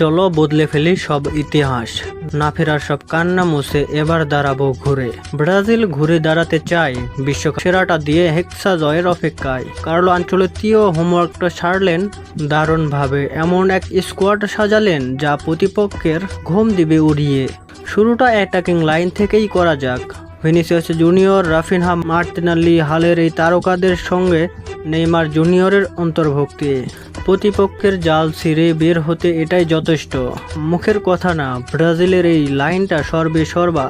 চলো বদলে ফেলি সব ইতিহাস, না ফেরার সব কান্না মুছে এবার দাঁড়াবো ঘুরে। ব্রাজিল ঘুরে দাঁড়াতে চায় বিশ্বকাপ সেরাটা দিয়ে হেক্সা জয়ের অপেক্ষায়। কার্লো আনচেলত্তিও হোমওয়ার্কটা সারলেন দারুণভাবে, এমন এক স্কোয়াড সাজালেন যা প্রতিপক্ষের ঘুম দিবে উড়িয়ে। শুরুটা অ্যাটাকিং লাইন থেকেই করা যাক। ভিনিসিয়াস জুনিয়র, রাফিনহা, মার্তিনেল্লি, হালের এই তারকাদের সঙ্গে নেইমার জুনিয়রের অন্তর্ভুক্তি। প্রতিপক্ষের জাল ছিঁড়ে বের হতে এটাই যথেষ্ট। মুখের কথা না, ব্রাজিলের এই লাইনটা সর্বেসর্বা।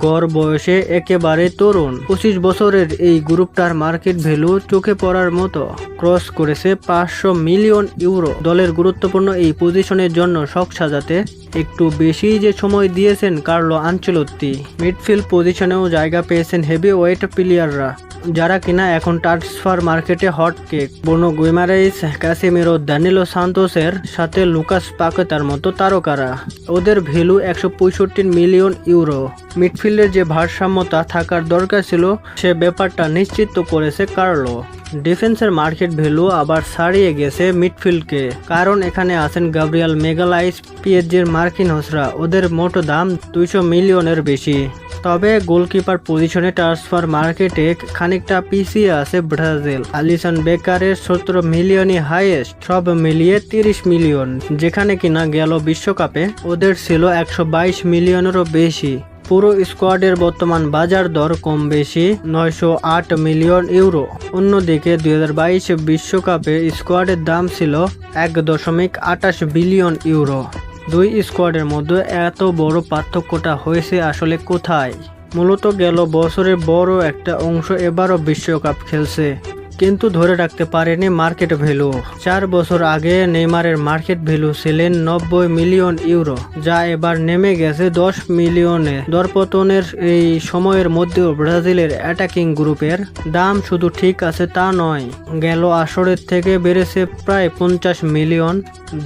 গড় বয়সে একেবারে তরুণ 25 বছরের এই গ্রুপটার মার্কেট ভ্যালু চোখে পড়ার মতো, ক্রস করেছে 500 মিলিয়ন ইউরো। দলের গুরুত্বপূর্ণ এই পজিশনের জন্য শখ সাজাতে একটু বেশি যে সময় দিয়েছেন কার্লো আনচেলত্তি। মিডফিল্ড পজিশনেও জায়গা পেয়েছেন হেভি ওয়েট প্লেয়াররা, যারা কিনা এখন ট্রান্সফার মার্কেটে hot cake. Bruno Guimaraes, Casemiro, Danilo সান্তোসের সাথে লুকাস পাকেতার মতো তারকারা। ওদের ভ্যালু 165 মিলিয়ন ইউরো। মিডফিল্ডের যে ভারসাম্যতা থাকার দরকার ছিল সে ব্যাপারটা নিশ্চিত করেছে কার্লো। ডিফেন্সের মার্কেট ভ্যালু আবার ছাড়িয়ে গেছে মিডফিল্ডকে, কারণ এখানে আছেন গাব্রিয়েল মেগালাইস, পিএসজির মার্কিনহোসরা। ওদের মোট দাম 200 মিলিয়নের বেশি। তবে গোলকিপার পজিশনে ট্রান্সফার মার্কেটে খানিকটা পিছিয়ে আছে ব্রাজিল। আলিসন বেকারের 17 মিলিয়নই হাইয়েস্ট, সব মিলিয়ে 30 মিলিয়ন, যেখানে কিনা গেল বিশ্বকাপে ওদের ছিল 122 মিলিয়নেরও বেশি। পুরো স্কোয়াডের বর্তমান বাজার দর কম বেশি 908 মিলিয়ন ইউরো। অন্যদিকে 2022 বিশ্বকাপে স্কোয়াডের দাম ছিল 1.28 বিলিয়ন ইউরো। দুই স্কোয়াডের মধ্যে এত বড় পার্থক্যটা হয়েছে আসলে কোথায়? মূলত গেল বছরের বড় একটা অংশ এবারও বিশ্বকাপ খেলছে, কিন্তু ধরে রাখতে পারেনি মার্কেট ভ্যালু। 4 বছর আগে নেইমারের মার্কেট ভ্যালু ছিলেন 90 মিলিয়ন ইউরো, যা এবার নেমে গেছে 10 মিলিয়নে। দরপতনের এই সময়ের মধ্যেও ব্রাজিলের অ্যাটাকিং গ্রুপের দাম শুধু ঠিক আছে তা নয়, গেল আসরের থেকে বেড়েছে প্রায় 50 মিলিয়ন।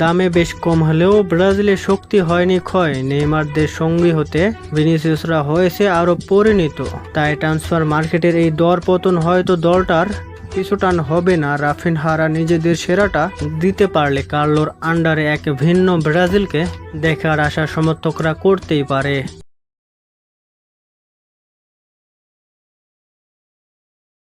দামে বেশ কম হলেও ব্রাজিলের শক্তি হয়নি ক্ষয়। নেইমারদের সঙ্গী হতে ভিনিসিয়াসরা হয়েছে আরও পরিণত। তাই ট্রান্সফার মার্কেটের এই দরপতন হয়তো দলটার পিছুটান হবে না। রাফিনহারা নিজেদের সেরাটা দিতে পারলে কার্লোর আন্ডারে এক ভিন্ন ব্রাজিলকে দেখার আশা সমর্থকরা করতেই পারে।